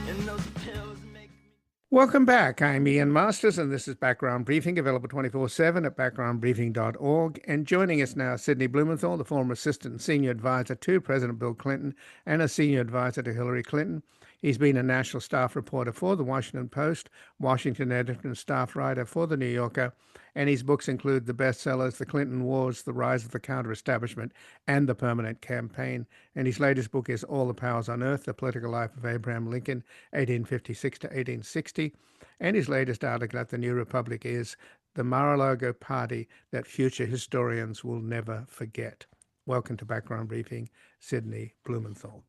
And those pills make me... Welcome back. I'm Ian Masters, and this is Background Briefing, available 24/7 at backgroundbriefing.org. And joining us now, Sidney Blumenthal, the former assistant and senior advisor to President Bill Clinton and a senior advisor to Hillary Clinton. He's been a national staff reporter for The Washington Post, Washington editor and staff writer for The New Yorker, and his books include the bestsellers The Clinton Wars, The Rise of the Counter-Establishment, and The Permanent Campaign. And his latest book is All the Powers on Earth, The Political Life of Abraham Lincoln, 1856 to 1860. And his latest article at The New Republic is The Mar-a-Lago Party That Future Historians Will Never Forget. Welcome to Background Briefing, Sidney Blumenthal.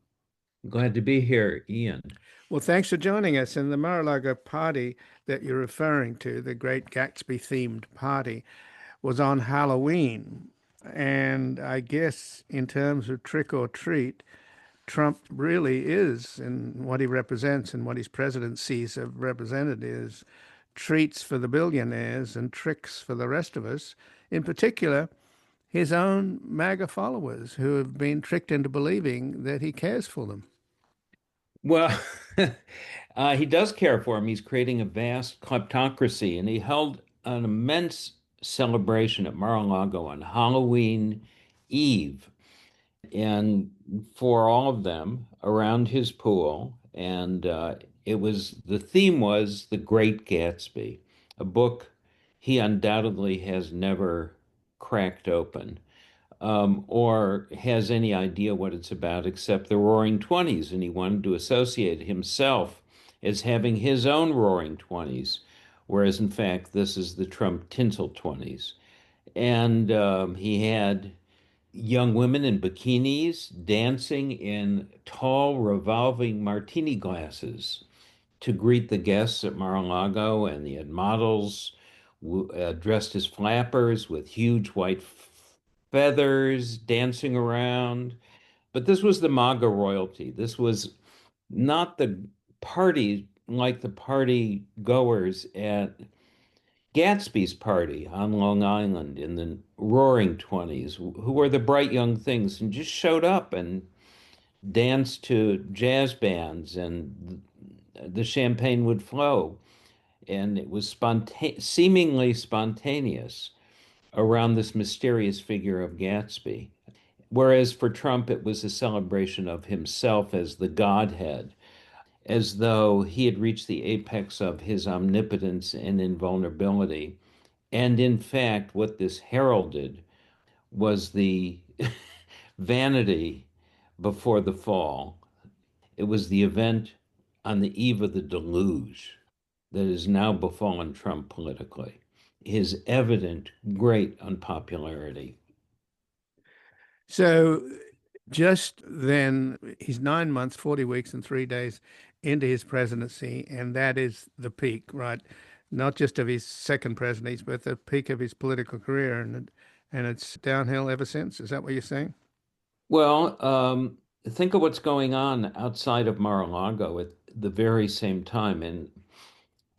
Glad to be here, Ian. Well, thanks for joining us. And the Mar-a-Lago party that you're referring to, the Great Gatsby-themed party, was on Halloween. And I guess in terms of trick or treat, Trump really is, and what he represents and what his presidencies have represented is treats for the billionaires and tricks for the rest of us. In particular, his own MAGA followers who have been tricked into believing that he cares for them. Well, he does care for him. He's creating a vast kleptocracy, and he held an immense celebration at Mar-a-Lago on Halloween Eve, and for all of them around his pool. And the theme was The Great Gatsby, a book he undoubtedly has never cracked open. Or has any idea what it's about except the Roaring Twenties, and he wanted to associate himself as having his own Roaring Twenties, whereas in fact this is the Trump Tinsel 20s. And he had young women in bikinis dancing in tall revolving martini glasses to greet the guests at Mar-a-Lago, and he had models dressed as flappers with huge white feathers dancing around. But this was the MAGA royalty. This was not the party like the party goers at Gatsby's party on Long Island in the Roaring Twenties, who were the bright young things and just showed up and danced to jazz bands, and the champagne would flow. And it was seemingly spontaneous around this mysterious figure of Gatsby. Whereas for Trump, it was a celebration of himself as the Godhead, as though he had reached the apex of his omnipotence and invulnerability. And in fact, what this heralded was the vanity before the fall. It was the event on the eve of the deluge that has now befallen Trump politically, his evident great unpopularity. So just then, he's 9 months, 40 weeks, and 3 days into his presidency, and that is the peak, right? Not just of his second presidency, but the peak of his political career, and it's downhill ever since. Is that what you're saying? Well, think of what's going on outside of Mar-a-Lago at the very same time, and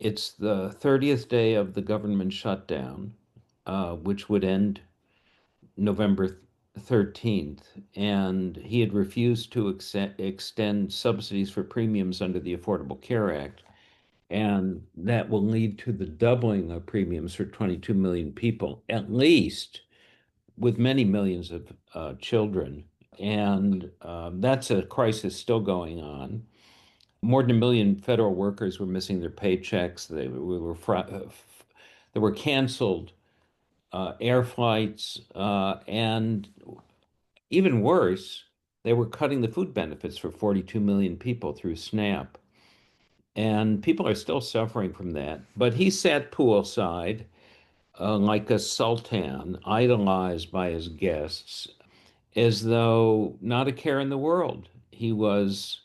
it's the 30th day of the government shutdown, which would end November 13th, and he had refused to extend subsidies for premiums under the Affordable Care Act. And that will lead to the doubling of premiums for 22 million people, at least, with many millions of children. And that's a crisis still going on. More than 1 million federal workers were missing their paychecks. There were canceled air flights, and even worse, they were cutting the food benefits for 42 million people through SNAP. And people are still suffering from that. But he sat poolside like a sultan, idolized by his guests, as though not a care in the world. He was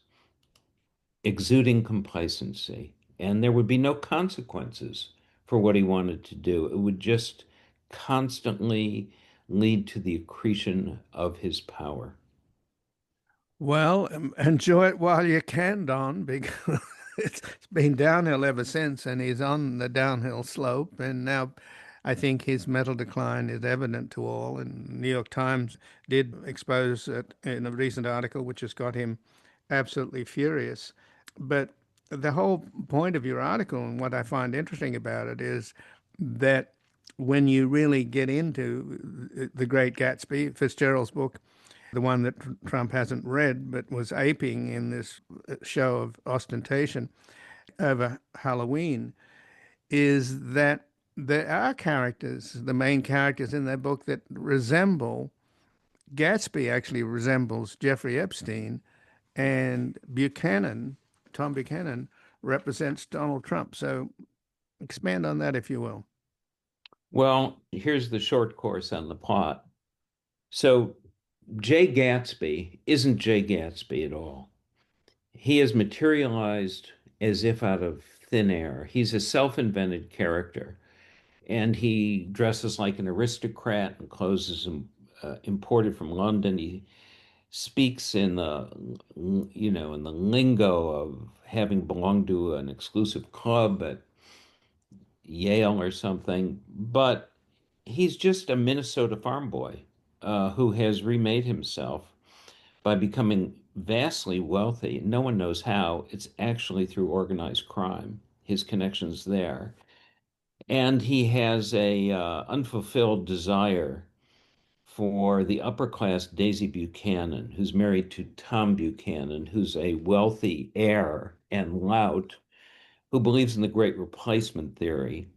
exuding complacency, and there would be no consequences for what he wanted to do. It would just constantly lead to the accretion of his power. Well, enjoy it while you can, Don, because it's been downhill ever since, and he's on the downhill slope. And now I think his mental decline is evident to all. And New York Times did expose it in a recent article, which has got him absolutely furious. But the whole point of your article and what I find interesting about it is that when you really get into The Great Gatsby, Fitzgerald's book, the one that Trump hasn't read but was aping in this show of ostentation over Halloween, is that there are characters, the main characters in that book, that resemble Gatsby, actually resembles Jeffrey Epstein, and Buchanan, Tom Buchanan, represents Donald Trump. So expand on that, if you will. Well, here's the short course on the plot. So Jay Gatsby isn't Jay Gatsby at all. He is materialized as if out of thin air. He's a self-invented character, and he dresses like an aristocrat and clothes is imported from London. He speaks in the lingo of having belonged to an exclusive club at Yale or something, but he's just a Minnesota farm boy who has remade himself by becoming vastly wealthy. No one knows how. It's actually through organized crime, his connections there. And he has a unfulfilled desire for the upper class Daisy Buchanan, who's married to Tom Buchanan, who's a wealthy heir and lout who believes in the great replacement theory.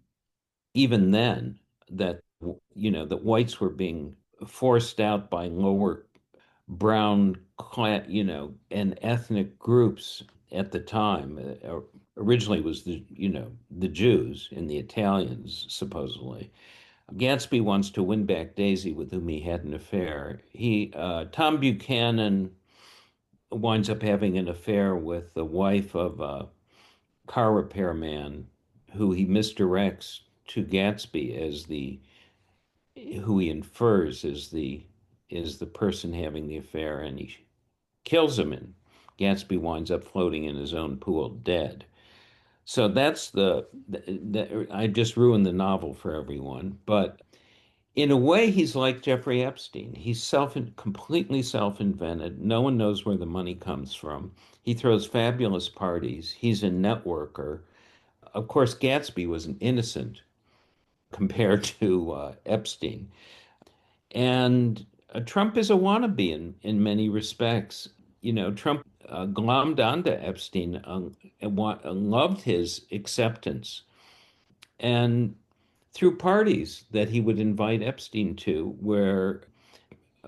Even then, that that whites were being forced out by lower brown and ethnic groups at the time. Originally was the Jews and the Italians, supposedly. Gatsby wants to win back Daisy, with whom he had an affair. Tom Buchanan winds up having an affair with the wife of a car repairman who he misdirects to Gatsby as the who he infers is the person having the affair, and he kills him, and Gatsby winds up floating in his own pool dead. So that's I just ruined the novel for everyone, but in a way, he's like Jeffrey Epstein. He's completely self-invented. No one knows where the money comes from. He throws fabulous parties. He's a networker. Of course, Gatsby was an innocent compared to Epstein. And Trump is a wannabe in many respects. Trump glommed onto Epstein and loved his acceptance. And through parties that he would invite Epstein to, where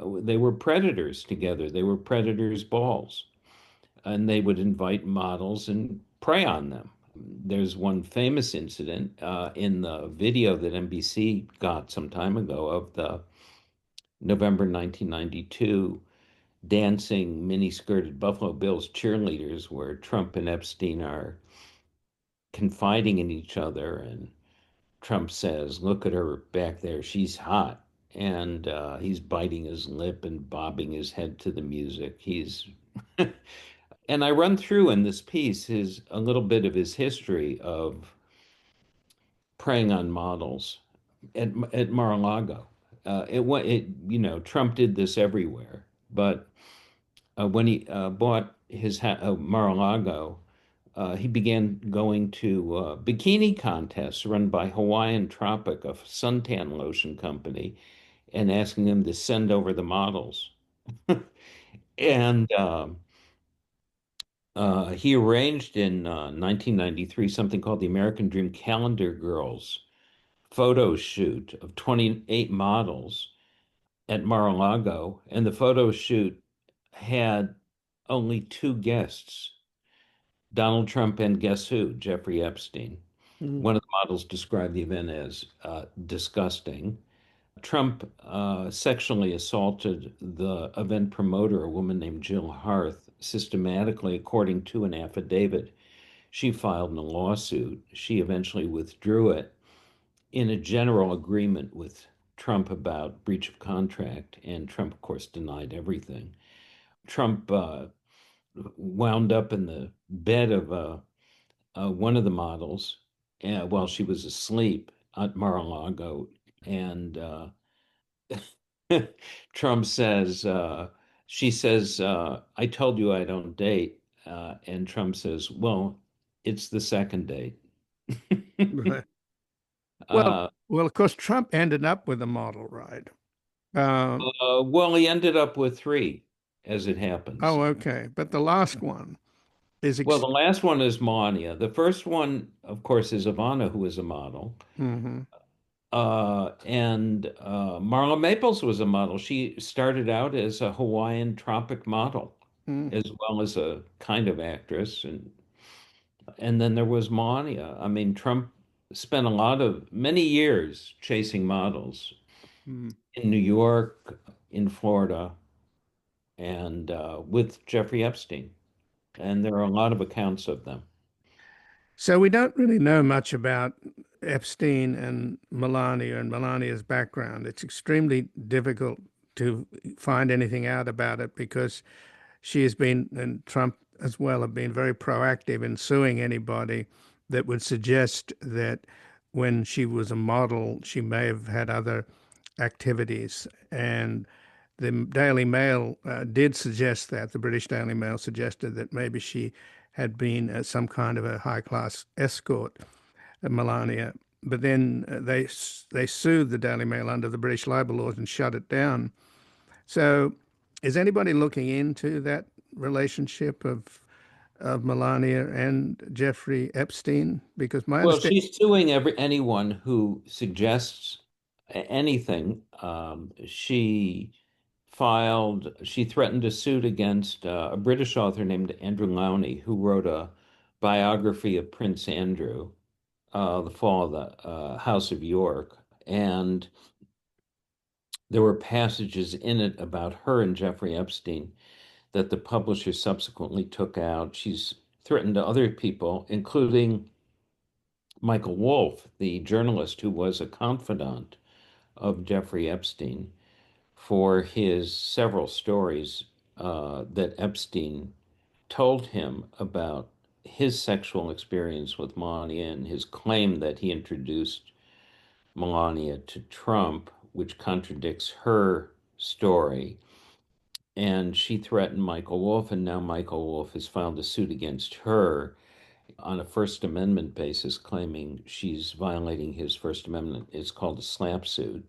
they were predators together. They were predators' balls, and they would invite models and prey on them. There's one famous incident in the video that NBC got some time ago of the November 1992 dancing mini-skirted Buffalo Bills cheerleaders, where Trump and Epstein are confiding in each other, and Trump says, "Look at her back there. She's hot." And he's biting his lip and bobbing his head to the music. And I run through in this piece a little bit of his history of preying on models at Mar-a-Lago. Trump did this everywhere, but when he bought his Mar-a-Lago, he began going to bikini contests run by Hawaiian Tropic, a suntan lotion company, and asking them to send over the models. And he arranged in 1993 something called the American Dream Calendar Girls photo shoot of 28 models at Mar-a-Lago. And the photo shoot had only two guests, Donald Trump and guess who? Jeffrey Epstein. One of the models described the event as disgusting. Trump sexually assaulted the event promoter, a woman named Jill Harth, systematically, according to an affidavit she filed in a lawsuit. She eventually withdrew it in a general agreement with Trump about breach of contract, and Trump, of course, denied everything. Trump wound up in the bed of one of the models while she was asleep at Mar-a-Lago, and Trump says, she says, "I told you I don't date," and Trump says, "Well, it's the second date." Right. Well, Uh, well, of course, Trump ended up with a model, right? Um, well, he ended up with three, as it happens. oh, okay. But the last one is Well, the last one is Melania. The first one, of course, is Ivana, who is a model. mhm. And Marla Maples was a model. She started out as a Hawaiian tropic model, Mm. as well as a kind of actress. And then there was Melania. I mean, Trump spent many years chasing models Mm. in New York, in Florida, and with Jeffrey Epstein. And there are a lot of accounts of them. So we don't really know much about Epstein and Melania's background. It's extremely difficult to find anything out about it because she has been, and Trump as well, have been very proactive in suing anybody that would suggest that when she was a model, she may have had other activities. And the Daily Mail did suggest that, the British Daily Mail suggested that maybe she had been some kind of a high class escort, Melania. But then they sued the Daily Mail under the British libel laws and shut it down. So, is anybody looking into that relationship of Melania and Jeffrey Epstein? Because my Well, understanding, she's suing anyone who suggests anything. She threatened a suit against a British author named Andrew Lowney, who wrote a biography of Prince Andrew, The Fall of the House of York. And there were passages in it about her and Jeffrey Epstein that the publisher subsequently took out. She's threatened other people, including Michael Wolff, the journalist who was a confidant of Jeffrey Epstein, for his several stories that Epstein told him about his sexual experience with Melania and his claim that he introduced Melania to Trump, which contradicts her story. And she threatened Michael Wolff, and now Michael Wolff has filed a suit against her on a First Amendment basis, claiming she's violating his First Amendment. It's called a SLAPP suit.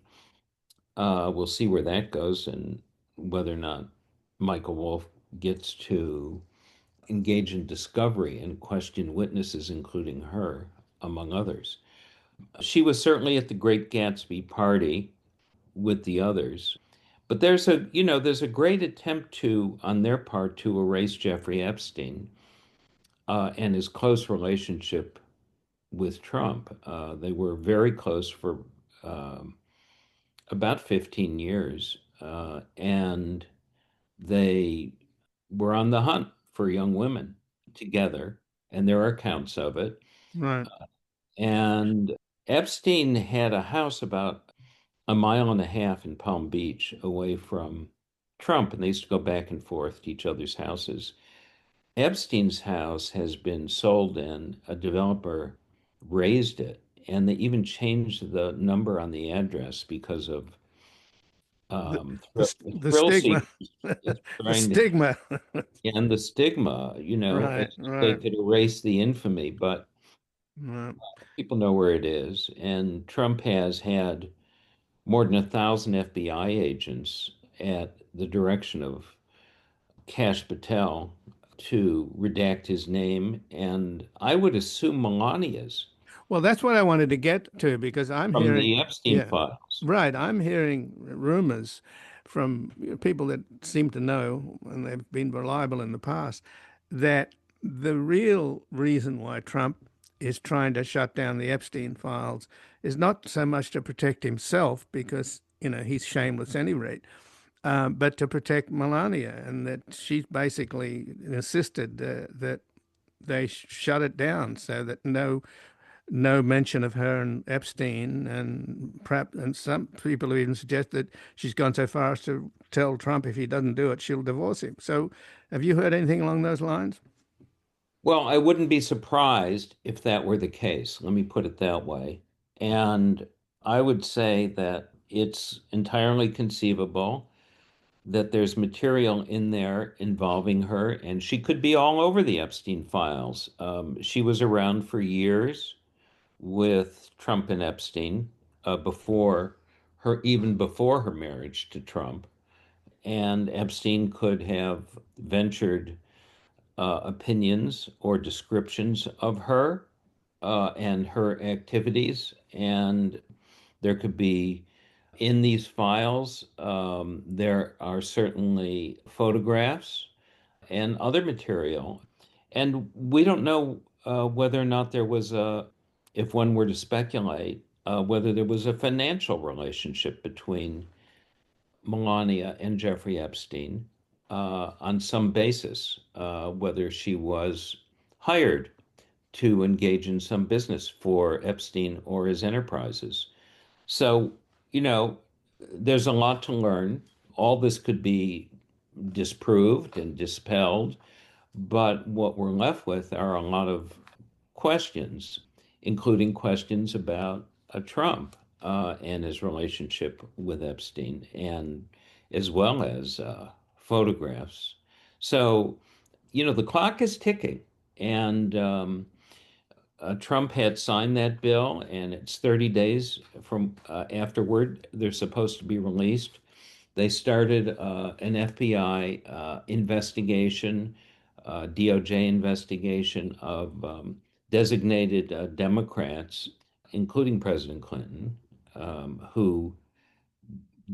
We'll see where that goes and whether or not Michael Wolff gets to engage in discovery and question witnesses, including her, among others. She was certainly at the Great Gatsby party with the others. But there's a great attempt on their part, to erase Jeffrey Epstein and his close relationship with Trump. They were very close for um, about 15 years, and they were on the hunt for young women together, and there are accounts of it. right? And Epstein had a house about a mile and a half in Palm Beach away from Trump, and they used to go back and forth to each other's houses. Epstein's house has been sold, and a developer raised it, and they even changed the number on the address because of The the thrill stigma, seekers is the trying to stigma, end the stigma, as right? they Right. could erase the infamy, but Right. people know where it is. And Trump has had more than 1,000 FBI agents at the direction of Cash Patel to redact his name, and I would assume Melania's Well, that's what I wanted to get to because I'm from hearing, the Epstein yeah, files. right. I'm hearing rumors from people that seem to know, and they've been reliable in the past, that the real reason why Trump is trying to shut down the Epstein files is not so much to protect himself, because, he's shameless at any rate, but to protect Melania, and that she's basically insisted that they shut it down so that no mention of her and Epstein, and perhaps, and some people even suggest that she's gone so far as to tell Trump if he doesn't do it, she'll divorce him. So, have you heard anything along those lines? Well, I wouldn't be surprised if that were the case. Let me put it that way. And I would say that it's entirely conceivable that there's material in there involving her, and she could be all over the Epstein files. She was around for years with Trump and Epstein even before her marriage to Trump. And Epstein could have ventured opinions or descriptions of her and her activities. And there could be in these files, there are certainly photographs and other material. And we don't know whether or not there was if one were to speculate, whether there was a financial relationship between Melania and Jeffrey Epstein on some basis, whether she was hired to engage in some business for Epstein or his enterprises. So, you know, there's a lot to learn. All this could be disproved and dispelled, but what we're left with are a lot of questions, including questions about Trump and his relationship with Epstein, and as well as photographs. So, you know, the clock is ticking, and Trump had signed that bill, and it's 30 days from afterward. They're supposed to be released. They started an FBI investigation, DOJ investigation of designated Democrats, including President Clinton, who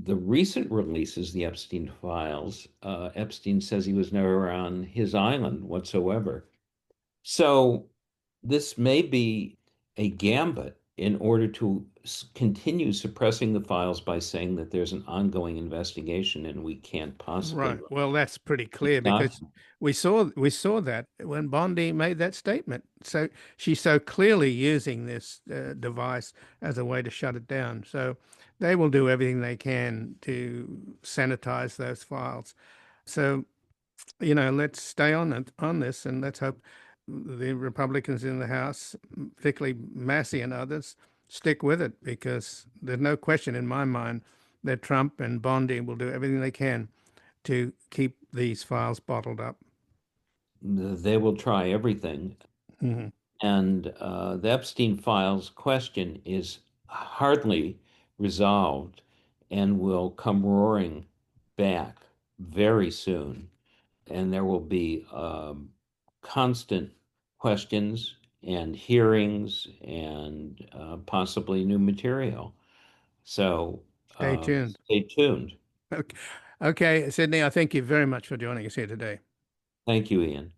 the recent releases, the Epstein files, Epstein says he was never on his island whatsoever. So this may be a gambit in order to continue suppressing the files by saying that there's an ongoing investigation and we can't possibly. Right. Well, that's pretty clear because we saw that when Bondi made that statement. So she's so clearly using this device as a way to shut it down. So they will do everything they can to sanitize those files. So, you know, let's stay on this, and let's hope the Republicans in the House, particularly Massey and others, stick with it, because there's no question in my mind that Trump and Bondi will do everything they can to keep these files bottled up. They will try everything. Mm-hmm. And the Epstein files question is hardly resolved and will come roaring back very soon. And there will be constant questions and hearings and possibly new material. So Stay tuned. Stay tuned. Okay, Sidney, I thank you very much for joining us here today. Thank you, Ian.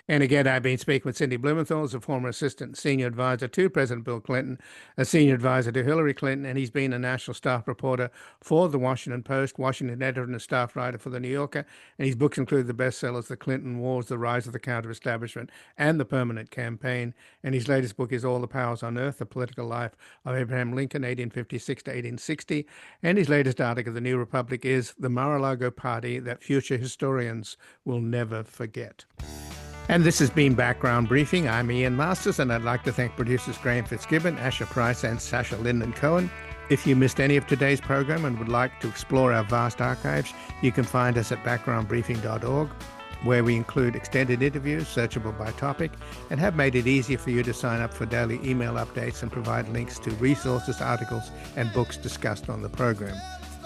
And again, I've been speaking with Sidney Blumenthal, a former assistant senior advisor to President Bill Clinton, a senior advisor to Hillary Clinton, and he's been a national staff reporter for the Washington Post, Washington editor and a staff writer for the New Yorker. And his books include the bestsellers The Clinton Wars, The Rise of the Counter-Establishment, and The Permanent Campaign. And his latest book is All the Powers on Earth, The Political Life of Abraham Lincoln, 1856 to 1860. And his latest article, The New Republic, is The Mar-a-Lago Party That Future Historians Will Never Forget. And this has been Background Briefing. I'm Ian Masters, and I'd like to thank producers Graham Fitzgibbon, Asher Price, and Sasha Linden-Cohen. If you missed any of today's program and would like to explore our vast archives, you can find us at backgroundbriefing.org, where we include extended interviews, searchable by topic, and have made it easier for you to sign up for daily email updates and provide links to resources, articles, and books discussed on the program.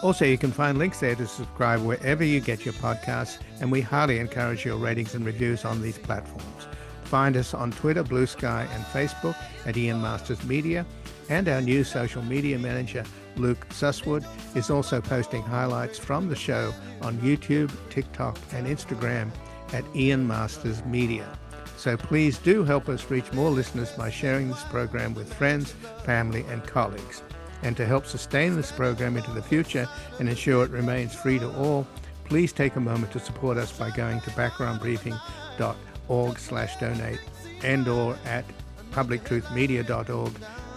Also, you can find links there to subscribe wherever you get your podcasts, and we highly encourage your ratings and reviews on these platforms. Find us on Twitter, Blue Sky, and Facebook at Ian Masters Media, and our new social media manager, Luke Susswood, is also posting highlights from the show on YouTube, TikTok, and Instagram at Ian Masters Media. So please do help us reach more listeners by sharing this program with friends, family, and colleagues. And to help sustain this program into the future and ensure it remains free to all, please take a moment to support us by going to backgroundbriefing.org/donate and/or at publictruthmedia.org,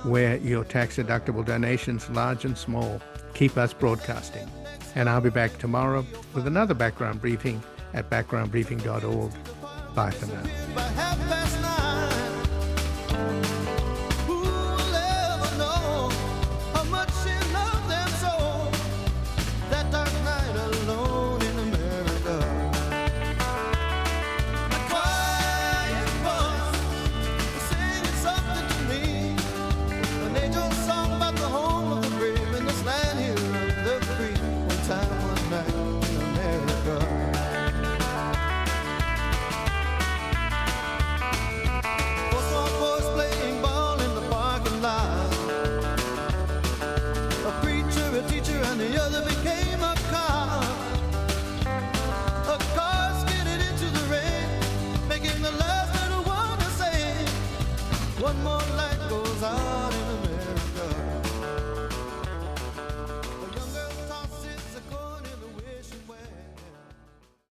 where your tax-deductible donations, large and small, keep us broadcasting. And I'll be back tomorrow with another background briefing at backgroundbriefing.org. Bye for now. By 9:30. Who will ever know how much she loved them so? That dark night alone in America. A quiet voice singing something to me. An angel song about the home of the brave in this land here of the free. One time, one night in America. And the other became a car skidded into the rain, making the last little one to say, one more light goes out.